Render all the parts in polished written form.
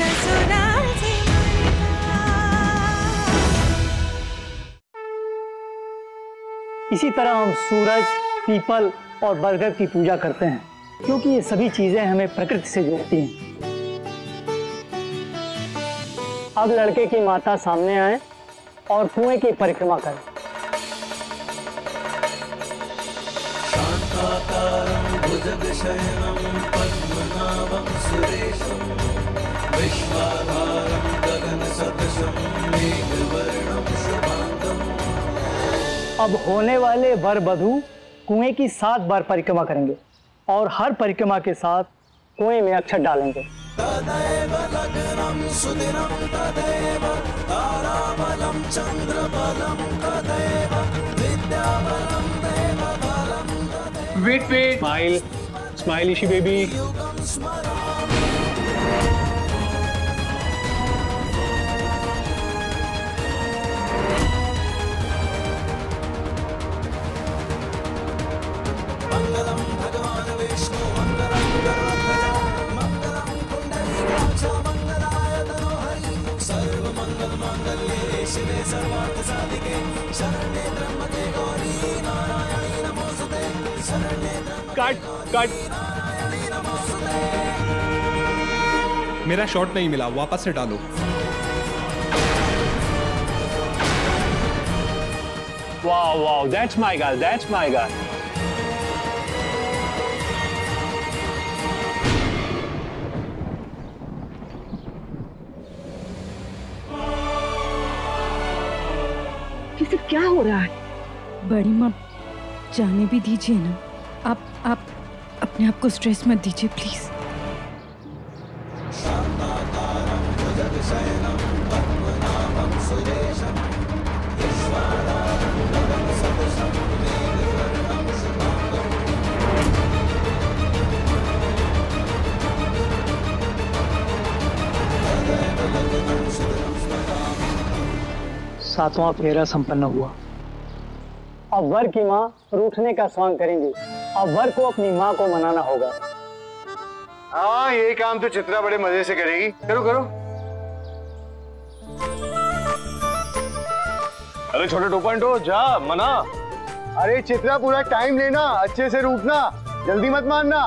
ससुराल से इसी तरह हम सूरज, पीपल और बरगद की पूजा करते हैं क्योंकि ये सभी चीजें हमें प्रकृति से जोड़ती हैं। अब लड़के की माता सामने आए और कुएं की परिक्रमा करें। शांताकारं भुजगशयनं पद्मनाभं सुरेशं विश्वाधारं गगनसदृशं मेघवर्णं शुभांगं। अब होने वाले वर वधू कुएं की 7 बार परिक्रमा करेंगे और हर परिक्रमा के साथ कुएं में अक्षत डालेंगे। तदैव लग्नं सुदिनं तदैव ताराबलं चंद्रबलं तदैव विद्याबलं देवबलं तदैव। Wait smile Ishi baby. युगं स्मरामि। मंगलम भगवान विष्णु मंगलम गरुड़ध्वज मंगलम पुंडरीकाक्ष मंगलाय तनोहरि सर्वमंगल मांगल्ये शिवे सर्वार्थ साधिके शरण्ये त्र्यंबके गौरी नारायणी नमोस्तुते शरण्ये कट। नारायणी नमोस्तुते। मेरा शॉट नहीं मिला, वापस से डालो। Wow, that's my guy. ये सब क्या हो रहा है? बड़ी माँ, जाने भी दीजिए ना। आप अपने आप को स्ट्रेस मत दीजिए प्लीज। शांताकारं भुजगशयनं पद्मनाभं सुरेशं विश्वाधारं गगनसदृशं मेघवर्णं शुभांगं। तदैव लग्नं सुदिनं स्मरामि। 7वां फेरा संपन्न हुआ। अब वर की माँ रूठने का स्वांग करेंगी। अब वर को अपनी माँ को मनाना होगा। हाँ, यही काम तो चित्रा बड़े मजे से करेगी। करो करो। अरे छोटे 2.0 जा मना। अरे चित्रा, पूरा टाइम लेना, अच्छे से रूठना, जल्दी मत मारना।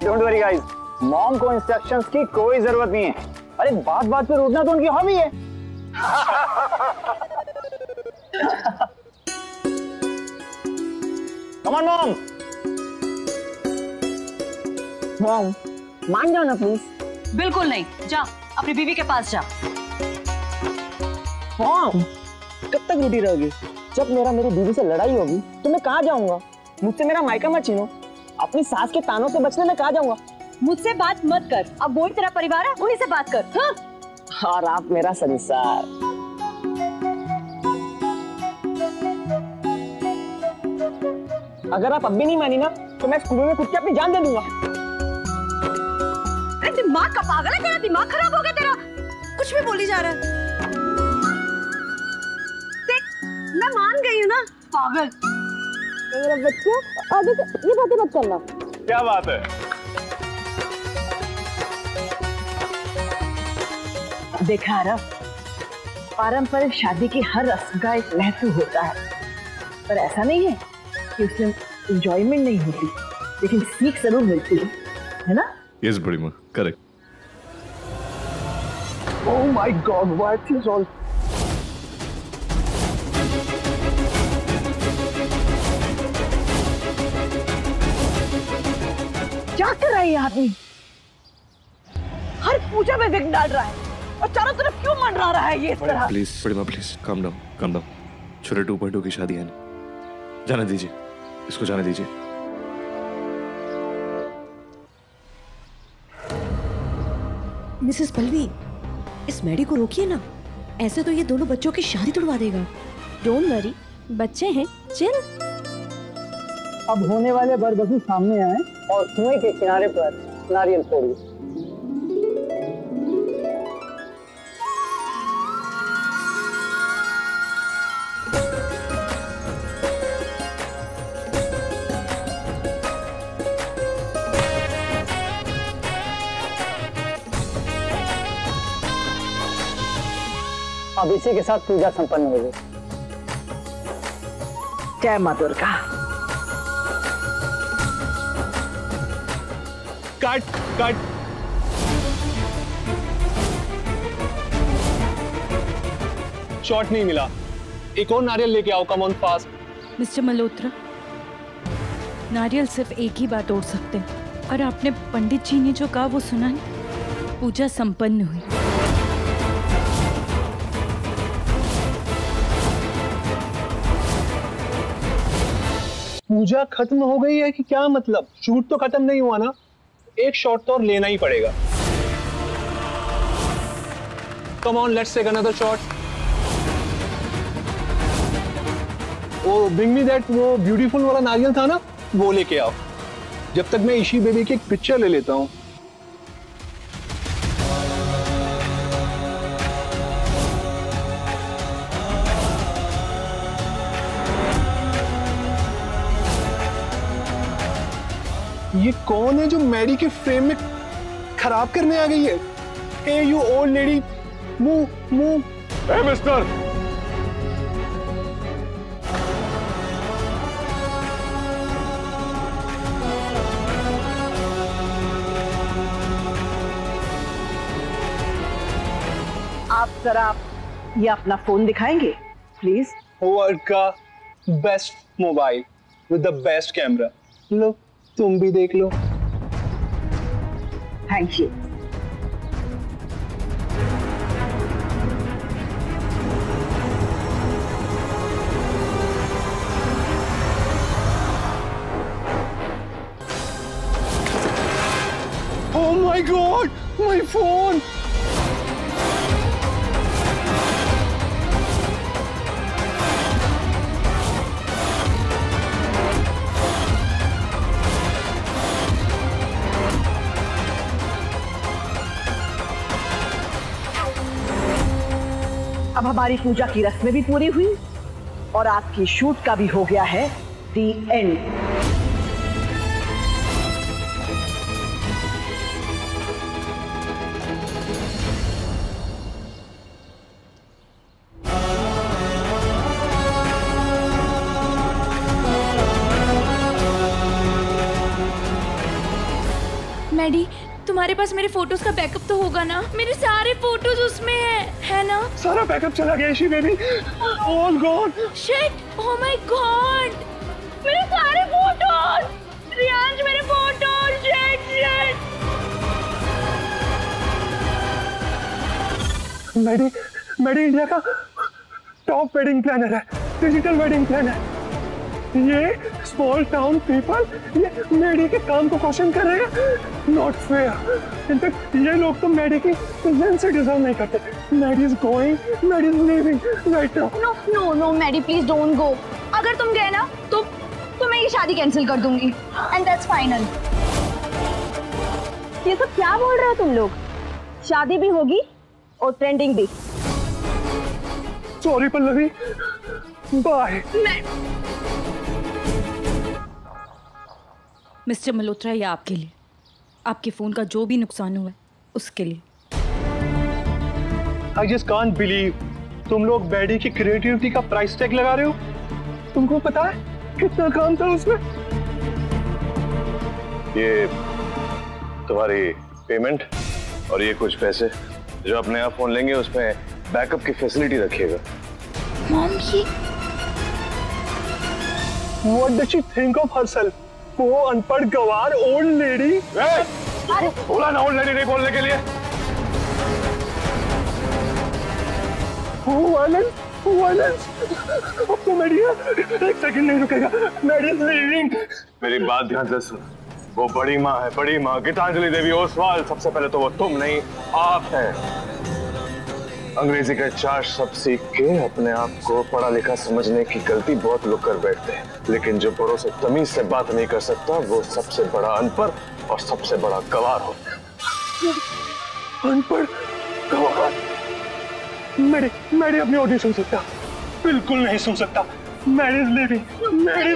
डोंट वरी गाइस, मॉम को इंस्ट्रक्शंस की कोई जरूरत नहीं है। अरे बात बात पे रूठना तो उनकी हॉबी है। Come on mom. मॉम, मान जाओ ना प्लीज। बिल्कुल नहीं, जा अपनी बीवी के पास जा। मॉम, कब तक रूठी रहोगी? जब मेरी बीवी से लड़ाई होगी तो मैं कहाँ जाऊंगा? मुझसे मेरा मायका मत छीनो। अपनी सास के तानों से बचने में कहाँ जाऊंगा? मुझसे बात मत कर, अब वही तेरा परिवार है, उन्हीं से बात कर। हाँ? और आप मेरा संसार। अगर आप अब भी नहीं मानी ना तो मैं स्कूल में कूद के अपनी जान दे दूंगा। अरे दिमाग का पागल है तेरा? दिमाग खराब हो गया तेरा? कुछ भी बोली जा रहा है। देख, मैं मान गई हूँ ना, पागल। मेरा बच्चा, आगे से ये बातें मत करना। क्या बात है? देखा रहा, पारंपरिक शादी की हर रस्म का एक महत्व होता है, पर ऐसा नहीं है कि उसमें एंजॉयमेंट नहीं होती, लेकिन सीख जरूर मिलती है ना? यस बड़ी माँ, correct. Oh my God, what is all? क्या कर रहा है ये आदमी? हर पूजा में विघ्न डाल रहा है और चारों तरफ क्यों मंडरा रहा है ये इस तरह? प्लीज बड़ी माँ, प्लीज काम डाउन। छोटे 2.0 की शादी है ना, जाने दीजिए, इसको जाने दीजिए। मिसेस पल्लवी, इस मैडी को रोकिए ना, ऐसे तो ये दोनों बच्चों की शादी तोड़वा देगा। डोंट वरी, बच्चे हैं, चिल। अब होने वाले वर वधू सामने आए और कुएं के किनारे पर नारियल फोड़िए। अब इसी के साथ पूजा संपन्न हो गई। जय माँ दुर्गा। Cut cut. शॉट नहीं मिला, एक और नारियल लेके आओ, come on fast. Mister Malhotra, नारियल सिर्फ एक ही बार तोड़ सकते हैं, और आपने पंडित जी ने जो कहा वो सुना नहीं? पूजा संपन्न हुई। पूजा खत्म हो गई है कि क्या मतलब? शूट तो खत्म नहीं हुआ ना, एक शॉट तो और लेना ही पड़ेगा। Come on, let's take another shot. वो ब्रिंग मी दैट, वो ब्यूटीफुल वाला नारियल था ना, वो लेके आओ, जब तक मैं ईशी बेबी की एक पिक्चर ले लेता हूं। ये कौन है जो मैडी के फ्रेम में खराब करने आ गई है? Hey you old lady, move move. ए मिस्टर, आप जरा ये अपना फोन दिखाएंगे प्लीज? वर्ल्ड का best mobile with the best camera, लो तुम भी देख लो। Thank you. Oh my God, my phone! अब हमारी पूजा की रस्में भी पूरी हुई और आपकी शूट का भी हो गया है दी एंड। मैडी, तुम्हारे पास मेरे फोटोज का बैकअप तो होगा ना? मेरे सारे फोटोज उसमें है ना? सारा बैकअप चला गया Ishi baby, all gone. Shit, oh my God, मेरे सारे फोटोज, रियांश मेरे photos, shit shit. Maddy India का टॉप वेडिंग प्लानर है, डिजिटल वेडिंग प्लानर। ये स्मॉल टाउन पीपल ये मैडी के काम को क्वेश्चन कर रहे हैं, नॉट फेयर। इनफैक्ट ये लोग तो मैडी की प्रेजेंस से डिजर्व नहीं करते। Maddy is going, Maddy is leaving right now. No no no Maddy, please don't go. अगर तुम गए ना तो मैं ये शादी कैंसिल कर दूंगी, एंड दैट्स फाइनल। ये सब क्या बोल रहे हो तुम लोग? शादी भी होगी और ट्रेंडिंग भी। Sorry Pallavi, bye. Mister Malhotra, ये आपके लिए, आपके फोन का जो भी नुकसान हुआ है उसके लिए। I just can't believe तुम लोग मैडी की क्रिएटिविटी का प्राइस टैग लगा रहे हो। तुमको पता है कितना काम था उसमें? ये तुम्हारी पेमेंट और ये कुछ पैसे जो अपने आप फोन लेंगे उसमें बैकअप की फैसिलिटी रखिएगा। मॉम, ये What does she think of herself? वो अनपढ़ गवार ओल्ड लेडी। अरे बोला ना ओल्ड लेडी नहीं बोलने के लिए। वायलेंस। अब तो मैडी एक सेकंड नहीं रुकेगा। Maddy is leaving. मेरी बात ध्यान से सुन, वो बड़ी माँ है, बड़ी माँ गीतांजलि देवी ओसवाल। सबसे पहले तो वो तुम नहीं आप है। अंग्रेजी के 4 शब्द सीख के अपने आप को पढ़ा लिखा समझने की गलती बहुत लोग कर बैठते हैं, लेकिन जो बड़ों से तमीज से बात नहीं कर सकता वो सबसे बड़ा अनपढ़ और सबसे बड़ा गवार होता है। अनपढ़ गवार? मैडी अपनी ऑडियो सुन सकता? बिल्कुल नहीं सुन सकता। Maddy is leaving. Maddy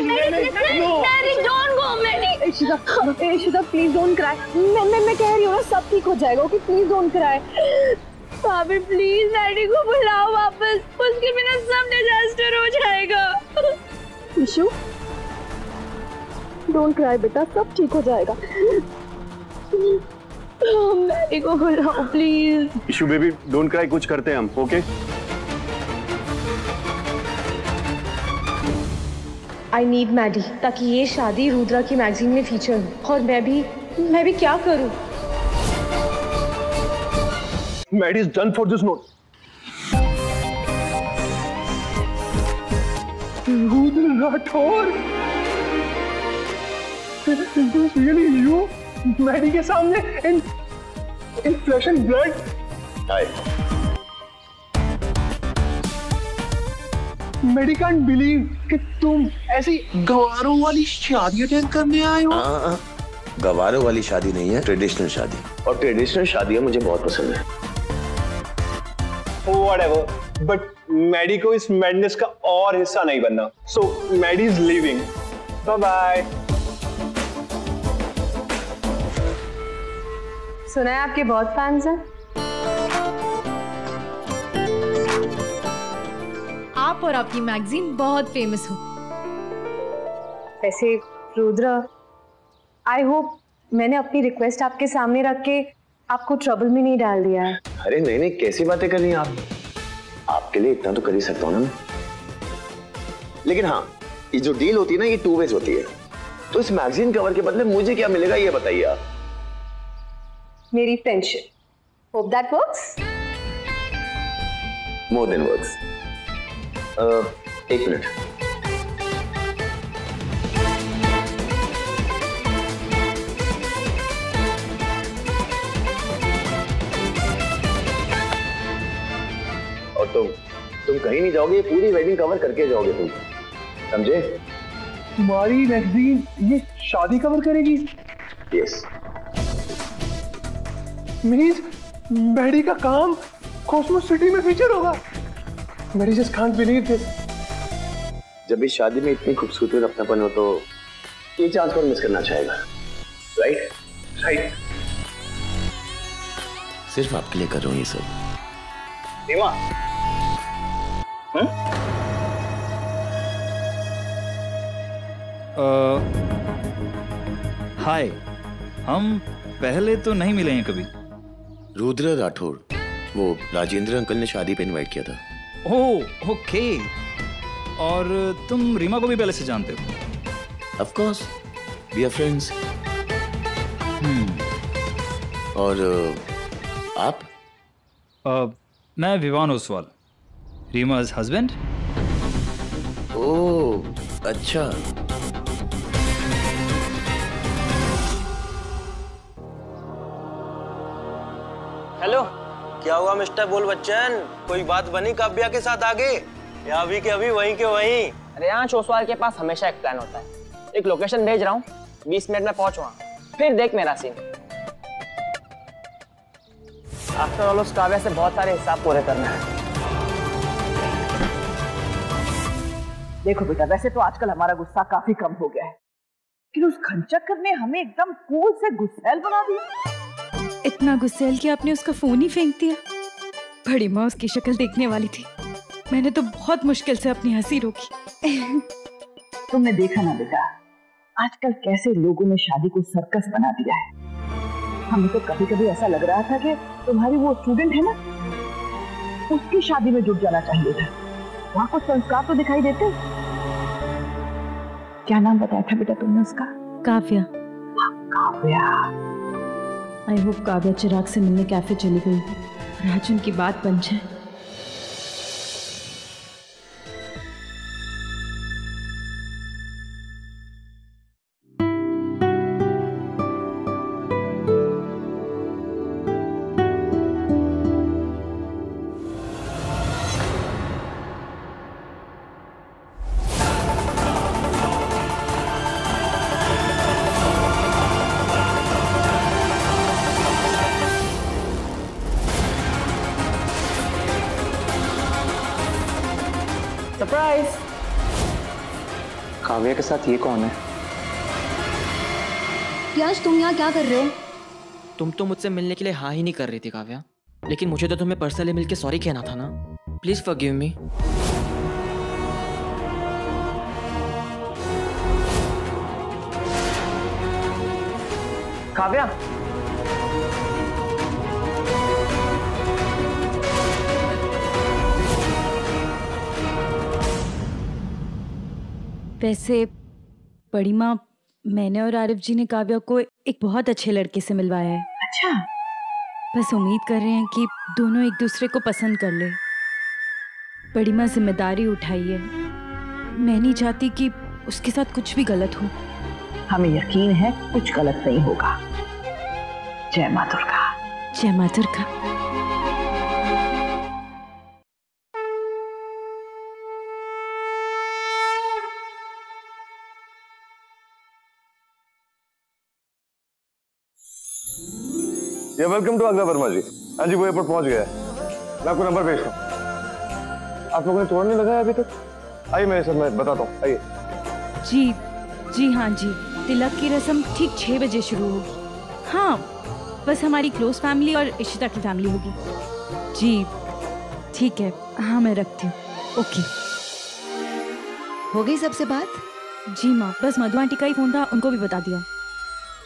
don't go. Maddy, Ishita please don't cry. मैं कह रही हूँ ना, सब ठीक हो जाएगा। Okay, please don't cry. भाभी प्लीज डैडी को बुलाओ वापस, उसके बिना सब डिजास्टर हो जाएगा। ईशु, डोंट क्राई बेटा, सब ठीक हो जाएगा। डैडी को बुलाओ please. Issue baby, don't cry, कुछ करते हैं हम, ओके? आई नीड मैडी, ताकि ये शादी रुद्रा की मैगजीन में फीचर हो। और मैं भी क्या करूं? Maddy is done for this note. Rudra Rathore, really you Maddy के सामने in flesh and blood? Hi. Maddy can't believe कि तुम ऐसी गवारों वाली शादी अटेंड करने आए हो। गवारों वाली शादी नहीं है, ट्रेडिशनल शादी। और ट्रेडिशनल शादियां मुझे बहुत पसंद है। Whatever, but मैडी को इस मैडनेस का और हिस्सा नहीं बनना। So Maddy is leaving. Bye bye. सुना है आपके बहुत फैंस हैं। आप और आपकी मैगजीन बहुत फेमस हो। वैसे रुद्रा, आई होप मैंने अपनी रिक्वेस्ट आपके सामने रख के आपको ट्रबल में नहीं डाल दिया है। अरे नहीं नहीं, कैसी बातें कर रही हैं आप? आपके लिए इतना तो कर ही सकता हूं ना मैं। लेकिन हाँ, ये जो डील होती है ना, ये 2 वेज होती है। तो इस मैगजीन कवर के बदले मुझे क्या मिलेगा, ये बताइए आप। मेरी friendship. Hope that works. More than works. 1 minute. और तुम कहीं नहीं जाओगे, पूरी वेडिंग कवर करके जाओगे तुम, समझे? तुम्हारी मैगजीन ये शादी कवर करेगी? यस। मीन्स मैडी का काम कॉस्मोस सिटी में फीचर होगा। Maddy just can't believe this. जब इस शादी में इतनी खूबसूरती और अपनापन हो तो ये चांस कौन मिस करना चाहेगा? राइट? राइट। सिर्फ आपके लिए कर रहा हूं ये सब। रीमा, हाय, हम पहले तो नहीं मिले हैं कभी। रुद्र राठौर, वो राजेंद्र अंकल ने शादी पे इनवाइट किया था। Oh okay. और तुम रीमा को भी पहले से जानते हो? Of course, we are friends. और आप? मैं विवान ओसवाल, रीमा's हस्बैंड। ओह अच्छा। हेलो, क्या हुआ मिस्टर बोल बच्चन? कोई बात बनी काव्या के साथ आगे, या अभी के अभी वहीं के वहीं? अरे यहाँ ओसवाल के पास हमेशा एक प्लान होता है। एक लोकेशन भेज रहा हूँ, 20 मिनट में पहुंच वहाँ, फिर देख मेरा सीन। आफ्टर ऑल उस काव्या से बहुत सारे हिसाब पूरे करना है। देखो बेटा, वैसे तो आजकल हमारा गुस्सा काफी कम हो गया है, लेकिन उस खंचक्कर ने हमें एकदम कूल से गुस्सैल बना दिया। इतना गुस्सैल कि आपने उसका फोन ही फेंक दिया। बड़ी माँ उसकी शक्ल देखने वाली थी, मैंने तो बहुत मुश्किल से अपनी हंसी रोकी। तुमने देखा ना बेटा, आजकल कैसे लोगों ने शादी को सर्कस बना दिया है। हमें तो कभी कभी ऐसा लग रहा था कि तुम्हारी वो स्टूडेंट है ना, उसकी शादी में जुट जाना चाहिए था। वहाँ कुछ संस्कार तो दिखाई देते। क्या नाम बताया था बेटा तुमने उसका? काव्या। काव्या। आई होप काव्या चिराग से मिलने कैफे चली गई और आज उनकी बात बन जाए। सरप्राइज। काव्या के साथ ये कौन है? यश, तुम यहाँ क्या कर रहे हो? तुम तो मुझसे मिलने के लिए हाँ ही नहीं कर रही थी काव्या। लेकिन मुझे तो तुम्हें पर्सनली मिलके सॉरी कहना था ना। Please forgive me. काव्या, वैसे बड़ी माँ, मैंने और आरिफ जी ने काव्या को एक बहुत अच्छे लड़के से मिलवाया है। अच्छा, बस उम्मीद कर रहे हैं कि दोनों एक दूसरे को पसंद कर ले। बड़ी माँ जिम्मेदारी उठाई है, मैं नहीं चाहती कि उसके साथ कुछ भी गलत हो। हमें यकीन है कुछ गलत नहीं होगा। जय माँ दुर्गा। जय माँ दुर्गा। ये वेलकम टू आगरा वर्मा जी। हाँ जी, वो एयरपोर्ट पहुंच गया है। मैं आपको नंबर भेजता हूँ। आप लोगों ने तोड़ नहीं लगाया अभी तक? आइए मेरे साथ, मैं बताता हूँ, आइए। जी हाँ जी, तिलक की रस्म ठीक 6 बजे शुरू होगी। हाँ, बस हमारी क्लोज फैमिली और इशिता की फैमिली होगी। जी ठीक है, हाँ मैं रखती हूँ। ओके। हो गई सबसे बात? जी माँ, बस मधु आंटी का ही फोन था, उनको भी बता दिया।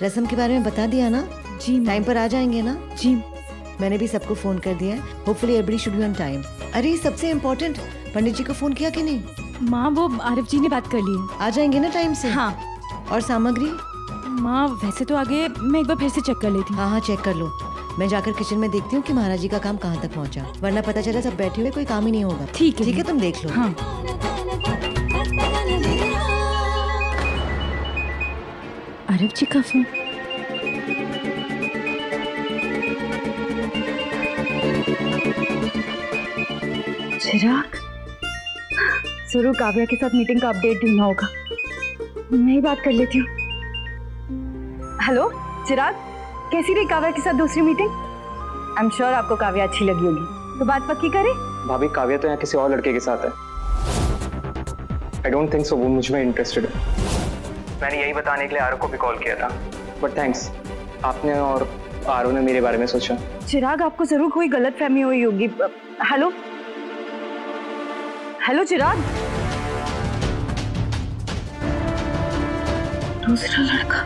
रस्म के बारे में बता दिया ना? जी। टाइम पर आ जाएंगे ना? जी। मैंने भी सबको फोन कर दिया है। Hopefully everybody should be on time. अरे सबसे इम्पोर्टेंट, पंडित जी को फोन किया कि नहीं? माँ, वो आरिफ जी ने बात कर ली है। आ जाएंगे ना टाइम से? हाँ। और सामग्री? माँ वैसे तो आगे मैं एक बार फिर से चेक कर लेती हूँ। हाँ चेक कर लो। मैं जाकर किचन में देखती हूँ कि महाराज जी का काम कहाँ तक पहुँचा, वरना पता चला सब बैठे हुए कोई काम ही नहीं होगा। ठीक है तुम देख लो। हाँ। आरिफ जी का फोन। चिराग, जरूर काव्या के साथ मीटिंग का अपडेट ढूंढना होगा। मैं ही बात कर लेती हूँ। हेलो चिराग, कैसी रही काव्या के साथ दूसरी मीटिंग? आई एम श्योर आपको काव्या अच्छी लगी होगी, तो बात पक्की करें। भाभी, काव्या तो यहाँ किसी और लड़के के साथ है। आई डोंट थिंक सो वो मुझ में इंटरेस्टेड है। मैंने यही बताने के लिए आरो को भी कॉल किया था, बट थैंक्स, आपने और आरो ने मेरे बारे में सोचा। चिराग, आपको जरूर कोई गलतफहमी हुई होगी। हेलो हेलो चिराग, दूसरा लड़का।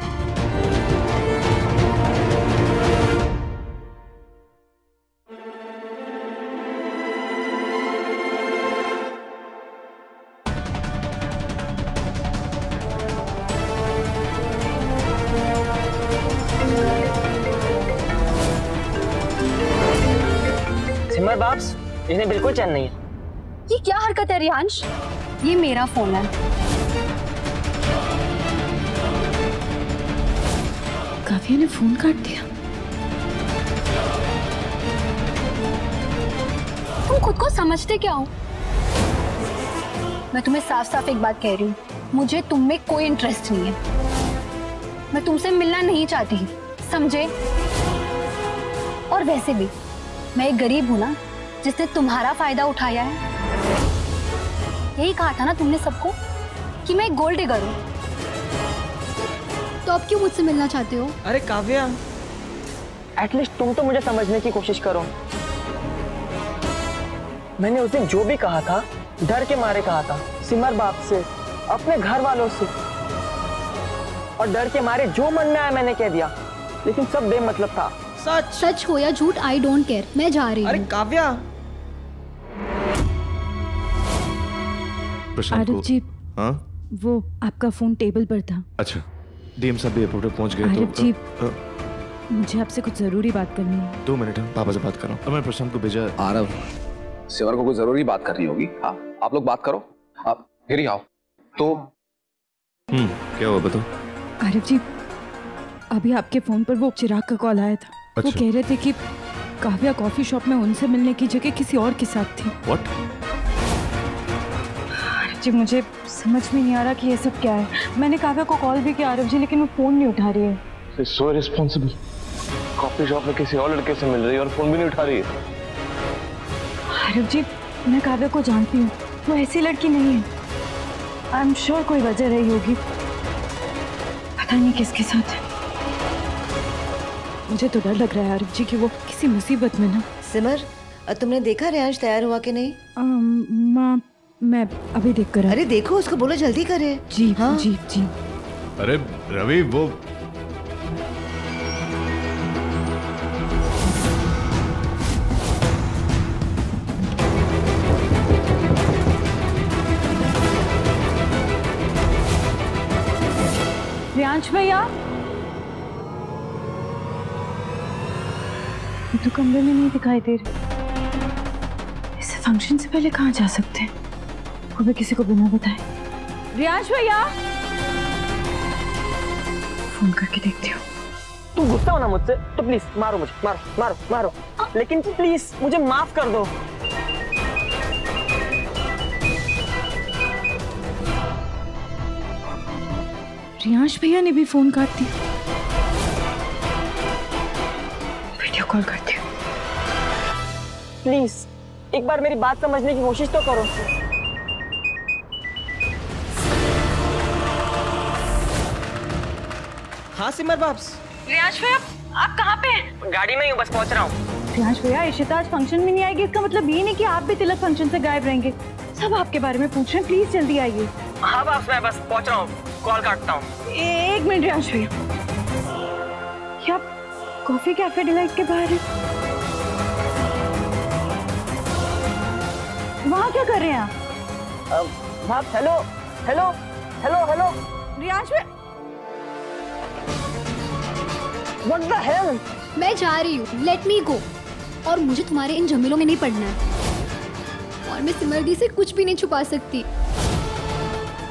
सिमर बाप्स, इन्हें बिल्कुल चैन नहीं है। ये क्या हरकत है रियांश? ये मेरा फोन है। काव्या ने फोन काट दिया। तुम खुद को समझते क्या हो? मैं तुम्हें साफ साफ एक बात कह रही हूँ, मुझे तुम में कोई इंटरेस्ट नहीं है। मैं तुमसे मिलना नहीं चाहती, समझे? और वैसे भी मैं एक गरीब हूं ना, जिसने तुम्हारा फायदा उठाया है। यही कहा था ना तुमने सबको कि मैं एक गोल्ड डिगर हूं। तो अब क्यों मुझसे मिलना चाहते हो? अरे काव्या, एटलीस्ट तुम तो मुझे समझने की कोशिश करो। मैंने उस दिन जो भी कहा था, डर के मारे कहा था, सिमर बाप से, अपने घर वालों से, और डर के मारे जो मन में आया मैंने कह दिया, लेकिन सब बेमतलब था। सच हो या झूठ, आई डोंट केयर, मैं जा रही हूँ। अरे काव्या। आरिफ जी, हाँ? वो आपका फोन टेबल पर था। अच्छा, डीएम साहब भी एयरपोर्ट पे पहुंच गए। आरिफ तो जी, मुझे आपसे कुछ जरूरी बात करनी है। 2 मिनट, पापा से बात कर रहा हूँ। मैं प्रशांत को भेजा। आरव, सिमर को कोई जरूरी बात करनी होगी। हाँ, आप लोग बात करो, आप फिर ही आओ। तो क्या हुआ बताओ। आरिफ जी, अभी आपके फोन पर वो चिराग का कॉल आया था। वो कह रहे थे कि काव्या कॉफी शॉप में उनसे मिलने की जगह किसी और के साथ थी। What? जी मुझे समझ में नहीं आ रहा कि ये सब क्या है। मैंने काव्या को कॉल भी किया आरिफ जी, लेकिन वो फोन नहीं उठा रही है। सो रिस्पॉन्सिबल। कॉफी शॉप में किसी और लड़के से मिल रही है और फोन भी नहीं उठा रही है। आरिफ जी, मैं काव्या को जानती हूँ, वो ऐसी लड़की नहीं है। आई एम श्योर कोई वजह रही होगी, पता नहीं किसके साथ। मुझे तो डर लग रहा है आरिफ जी कि वो किसी मुसीबत में ना सिमर, तुमने देखा रेयांश तैयार हुआ कि नहीं? माँ, मैं अभी देख कर। अरे देखो, उसको बोलो जल्दी करे। जी हाँ? जी जी। अरे रवि, वो रेयांश भैया, ये तो कमरे में नहीं दिखाई दे रहे। इसे फंक्शन से पहले कहाँ जा सकते हैं? वो भी किसी को बिना बताए। रेयांश भैया, फोन करके देखती हूँ। तुम गुस्सा हो ना मुझसे तो प्लीज मारो मुझे, मारो मारो मारो, लेकिन प्लीज मुझे माफ कर दो। रेयांश भैया ने भी फोन काट दिया। वीडियो कॉल करती हूँ। प्लीज एक बार मेरी बात समझने की कोशिश तो करो। हाँ सिमर बाप्स। रेयांश भैया, आप कहाँ पे हैं? गाड़ी में ही हूँ, बस पहुँच रहा हूँ। रेयांश भैया, इशिता आज फंक्शन में नहीं आएगी, इसका मतलब ये नहीं कि आप भी तिलक फंक्शन से गायब रहेंगे। सब आपके बारे में पूछ रहे हैं, प्लीज जल्दी आइए। हाँ बाप्स, मैं बस पहुँच रहा हूँ, कॉल काटता हूँ। एक मिनट रेयांश भैया, क्या कॉफी कैफे डिलाइट के बाहर है? वहाँ क्या कर रहे हैं आप? Hello hello hello hello Reyansh भैया, What the hell? मैं जा रही हूँ, लेट मी गो। और मुझे तुम्हारे इन झमेलों में नहीं पड़ना है। और मैं सिमर दी से कुछ भी नहीं छुपा सकती।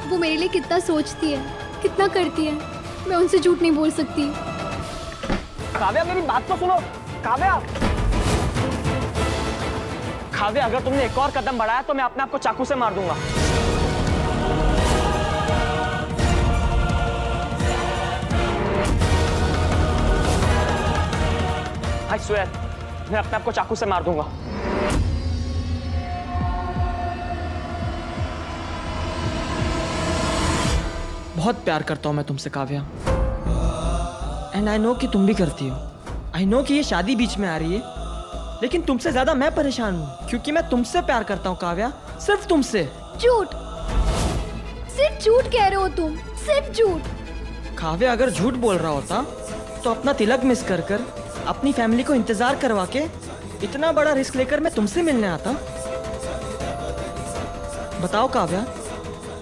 वो मेरे लिए कितना सोचती है, कितना करती है, मैं उनसे झूठ नहीं बोल सकती। काव्या, मेरी बात तो सुनो। काव्या, काव्या, अगर तुमने एक और कदम बढ़ाया तो मैं अपने आप को चाकू से मार दूंगा। I swear, मैं अपने आप को चाकू से मार दूंगा। बहुत प्यार करता हूं मैं तुमसे काव्या, एंड आई नो कि तुम भी करती हो। आई नो कि ये शादी बीच में आ रही है, लेकिन तुमसे ज्यादा मैं परेशान हूँ क्योंकि मैं तुमसे प्यार करता हूँ काव्या, सिर्फ तुमसे। झूठ, सिर्फ झूठ कह रहे हो तुम, सिर्फ झूठ। काव्या, अगर झूठ बोल रहा होता तो अपना तिलक मिस कर कर अपनी फैमिली को इंतजार करवा के इतना बड़ा रिस्क लेकर मैं तुमसे मिलने आता। बताओ काव्या,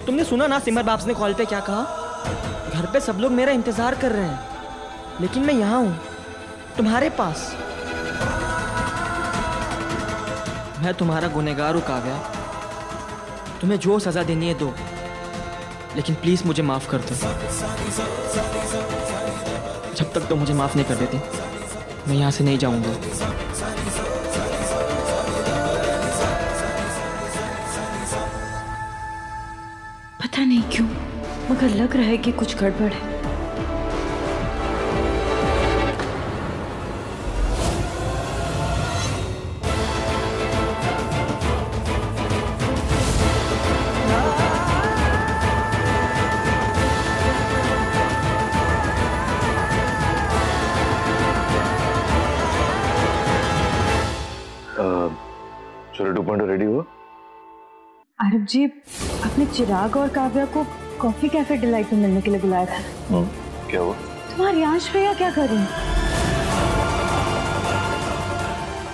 तुमने सुना ना सिमर बाप्स ने कॉल पे क्या कहा? घर पे सब लोग मेरा इंतजार कर रहे हैं, लेकिन मैं यहाँ हूँ तुम्हारे पास। मैं तुम्हारा गुनहगार हूँ काव्या, तुम्हें जो सजा देनी है दो, लेकिन प्लीज मुझे माफ कर दो। जब तक तो मुझे माफ नहीं कर देती मैं यहाँ से नहीं जाऊंगा। पता नहीं क्यों, मगर लग रहा है कि कुछ गड़बड़ है। चलो 2.0 रेडी हुआ? आरव जी, आपने चिराग और काव्या को कॉफी कैफे डिलाइट में मिलने के लिए बुलाया था। क्या हुआ? तुम्हारे रेयांश भैया क्या कर रहे हैं?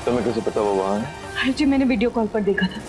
तुम्हें कैसे पता वो वहाँ है? आरव जी, मैंने वीडियो कॉल पर देखा था।